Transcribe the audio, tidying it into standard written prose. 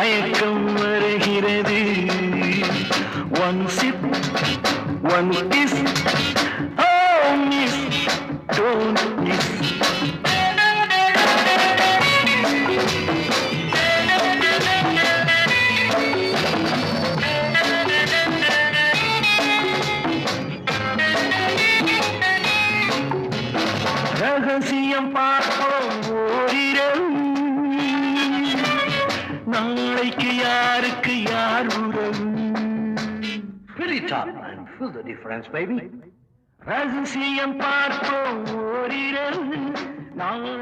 மயக்கம் வருகிறது. One sip, one kiss, oh miss, don't miss. ரகசியம் பார்ப்போம் ஓரிரம், நாளைக்கு யாருக்கு யார் உறவு? Fill it up and fill the difference, baby. ரகசியம் பார்ப்போம் ஓரிரம், நாளை